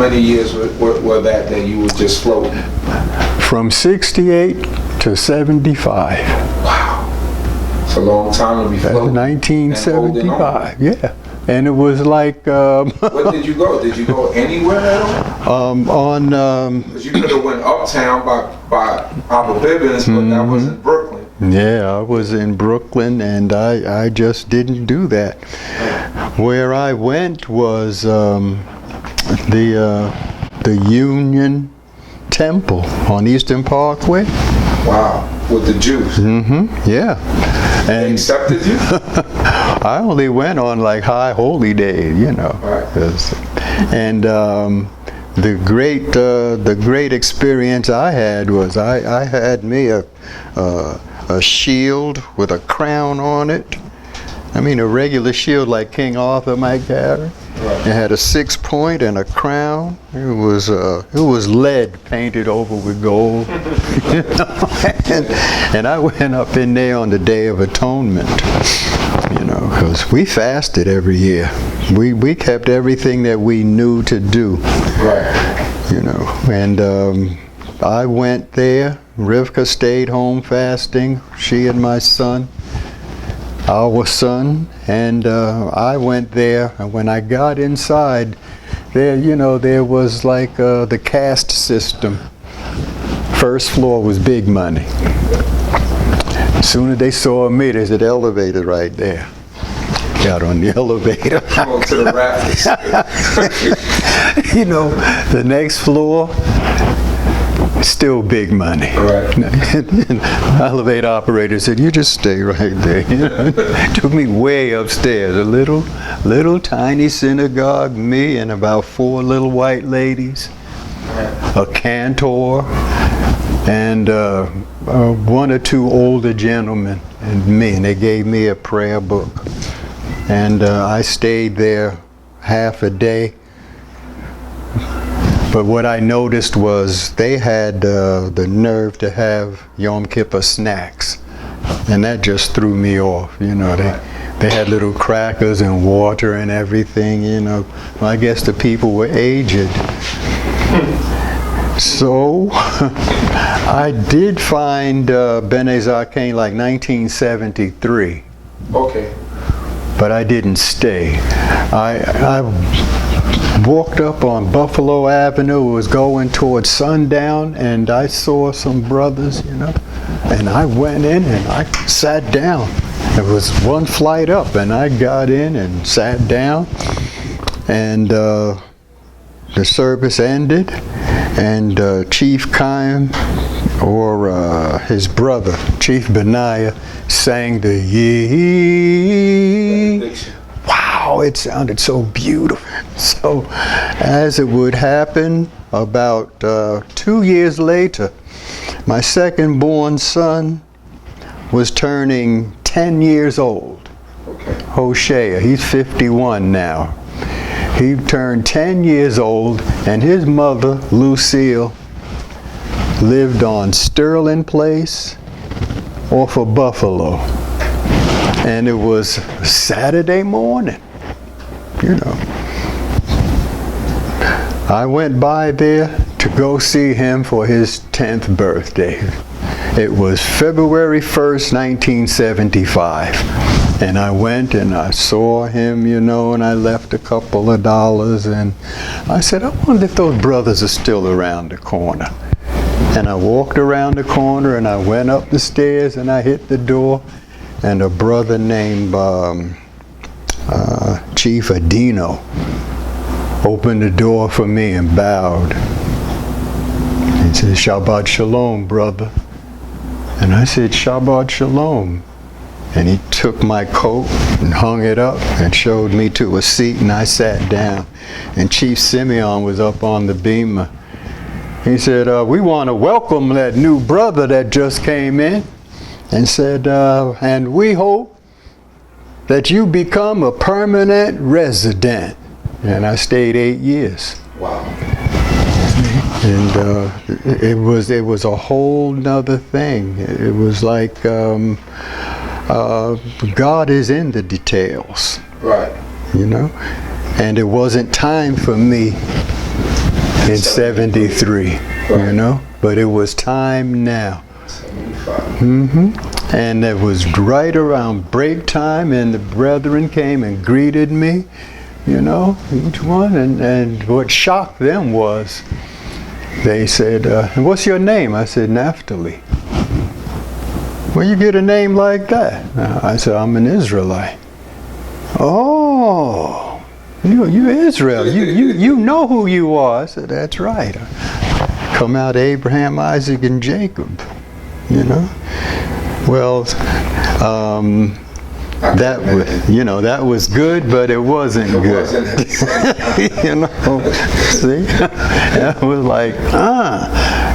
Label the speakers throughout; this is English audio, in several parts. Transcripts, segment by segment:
Speaker 1: many years were that you were just floating?
Speaker 2: From 68 to 75.
Speaker 1: Wow. It's a long time to be floating.
Speaker 2: 1975, yeah. And it was like...
Speaker 1: Where did you go? Did you go anywhere at all? Because you could have went uptown by Abba Bibbins, but that was in Brooklyn.
Speaker 2: Yeah, I was in Brooklyn, and I just didn't do that. Where I went was the Union Temple on Eastern Parkway.
Speaker 1: Wow, with the Jews.
Speaker 2: Yeah. And
Speaker 1: They accepted you?
Speaker 2: I only went on like high holy days, you know.
Speaker 1: Right.
Speaker 2: And the great experience I had was I had me a shield with a crown on it. I mean, a regular shield like King Arthur might carry.
Speaker 1: Right.
Speaker 2: It had a 6-point and a crown. It was lead painted over with gold. and I went up in there on the Day of Atonement, you know, because we fasted every year. We kept everything that we knew to do.
Speaker 1: Right.
Speaker 2: You know, and I went there. Rivka stayed home fasting. She and my son. Our son, and I went there, and when I got inside, there, you know, there was like the caste system. First floor was big money. As soon as they saw me, there's an elevator right there. Got on the elevator.
Speaker 1: Come on to the rafters.
Speaker 2: You know, the next floor, still big money.
Speaker 1: Right.
Speaker 2: Elevator operator said, "You just stay right there." You know? Took me way upstairs. A little tiny synagogue, me and about 4 little white ladies, a cantor, and 1 or 2 older gentlemen, and me. And they gave me a prayer book. And I stayed there half a day. But what I noticed was they had the nerve to have Yom Kippur snacks, and that just threw me off. You know, they had little crackers and water and everything. You know, well, I guess the people were aged. So I did find Bene Zaken like 1973.
Speaker 1: Okay.
Speaker 2: But I didn't stay. I walked up on Buffalo Avenue, was going towards sundown, and I saw some brothers, you know, and I went in and I sat down. It was 1 flight up, and I got in and sat down, and the service ended, and Chief Chaim, or his brother, Chief Benaiah, sang the Wow, it sounded so beautiful. So, as it would happen, about 2 years later, my second born son was turning 10 years old.
Speaker 1: Okay.
Speaker 2: Hoshea, he's 51 now. He turned 10 years old, and his mother, Lucille, lived on Sterling Place off of Buffalo. And it was Saturday morning, you know. I went by there to go see him for his 10th birthday. It was February 1st, 1975. And I went and I saw him, you know, and I left a couple of dollars. And I said, I wonder if those brothers are still around the corner. And I walked around the corner and I went up the stairs and I hit the door. And a brother named Chief Adino opened the door for me and bowed. He said, "Shabbat Shalom, brother." And I said, "Shabbat Shalom." And he took my coat and hung it up and showed me to a seat, and I sat down. And Chief Simeon was up on the beamer. He said, "We want to welcome that new brother that just came in." And said, and we hope that you become a permanent resident. And I stayed 8 years.
Speaker 1: Wow.
Speaker 2: And it was a whole nother thing. It was like God is in the details.
Speaker 1: Right.
Speaker 2: You know? And it wasn't time for me in 73, you know. But it was time now.
Speaker 1: 75.
Speaker 2: And it was right around break time, and the brethren came and greeted me, you know, each one. And what shocked them was, they said, what's your name? I said, Naphtali. Where you get a name like that? I said, I'm an Israelite. Oh, you Israel. You know who you are. I said, that's right. Come out of Abraham, Isaac, and Jacob. You know. Well, that was, you know, that was good, but it wasn't good. You know, see, that was like,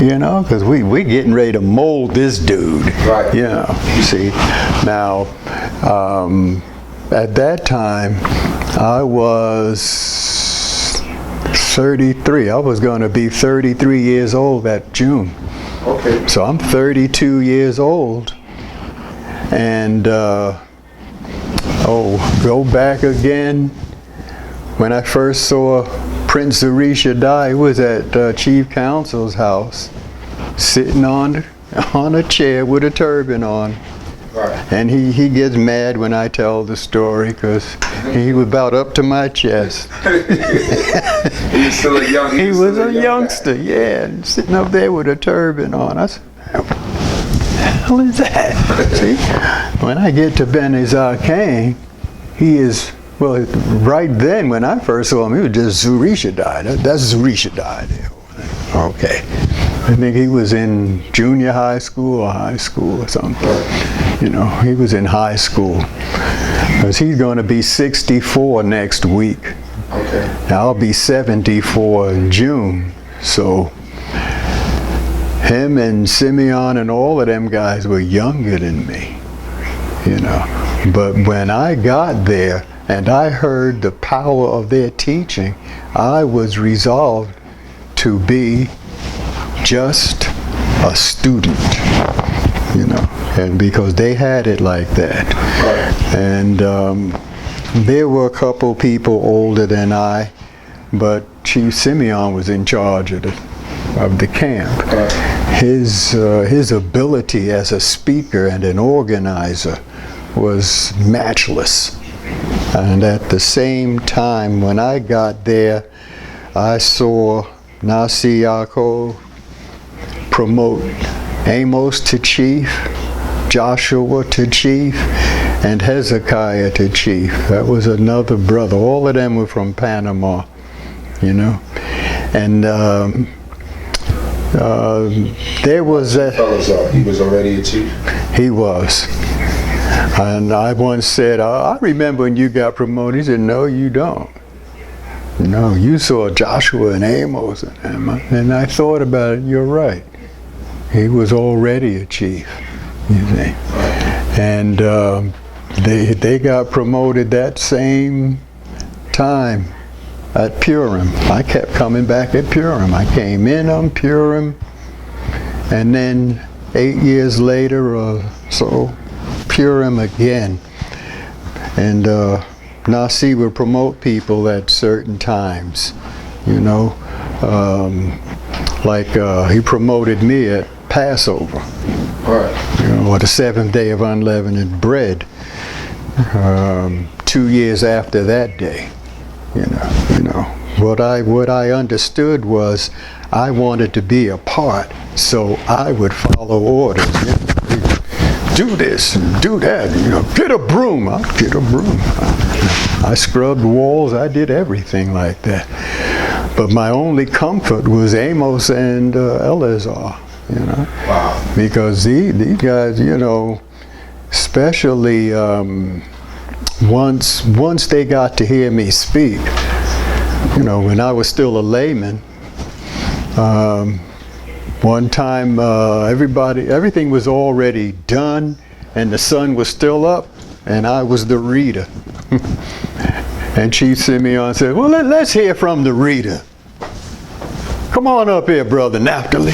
Speaker 2: you know, because we getting ready to mold this dude.
Speaker 1: Right.
Speaker 2: You know, see, now, at that time, I was 33. I was going to be 33 years old that June.
Speaker 1: Okay.
Speaker 2: So I'm 32 years old. And, go back again. When I first saw Prince ZERIDAH, he was at Chief Counsel's house, sitting on a chair with a turban on.
Speaker 1: Right.
Speaker 2: And he gets mad when I tell the story because he was about up to my chest.
Speaker 1: He was still a young.
Speaker 2: He was a youngster, yeah, and sitting up there with a turban on. I said, what the hell is that? See, when I get to Ben Zaken, he is, well, right then when I first saw him, he was just ZERIDAH. That's ZERIDAH there. Okay. I think he was in junior high school or high school or something. You know, he was in high school. Because he's going to be 64 next week.
Speaker 1: Okay.
Speaker 2: I'll be 74 in June. So him and Simeon and all of them guys were younger than me, you know. But when I got there and I heard the power of their teaching, I was resolved to be just a student, you know, and because they had it like that.
Speaker 1: Right.
Speaker 2: And there were a couple people older than I, but Chief Simeon was in charge of the camp.
Speaker 1: Right.
Speaker 2: His ability as a speaker and an organizer was matchless. And at the same time, when I got there, I saw Nasi Yaakov promote Amos to chief, Joshua to chief, and Hezekiah to chief. That was another brother. All of them were from Panama, you know. And there was a...
Speaker 1: He was already a chief?
Speaker 2: He was. And I once said, I remember when you got promoted. He said, no, you don't. No, you saw Joshua and Amos and them. And I thought about it, you're right. He was already a chief, you see. And they got promoted that same time at Purim. I kept coming back at Purim. I came in on Purim, and then 8 years later or so, Purim again. And Nasi would promote people at certain times, you know. He promoted me at Passover,
Speaker 1: Right.
Speaker 2: you know, or the seventh day of unleavened bread. 2 years after that day, you know. What I understood was I wanted to be a part, so I would follow orders. You know, do this and do that. You know, get a broom. I'll get a broom. I scrubbed walls. I did everything like that. But my only comfort was Amos and Eleazar, you know.
Speaker 1: Wow.
Speaker 2: Because these guys, you know, especially once they got to hear me speak, you know, when I was still a layman, one time everything was already done and the sun was still up and I was the reader. And Chief Simeon said, well, let's hear from the reader. Come on up here, Brother Naphtali.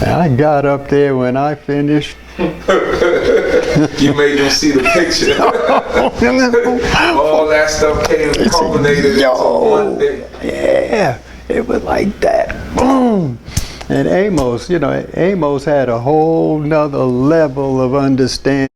Speaker 2: And I got up there when I finished.
Speaker 1: You made them see the picture. All that stuff came culminated into one day.
Speaker 2: Yeah. It was like that. Boom. And Amos, you know, Amos had a whole nother level of understanding.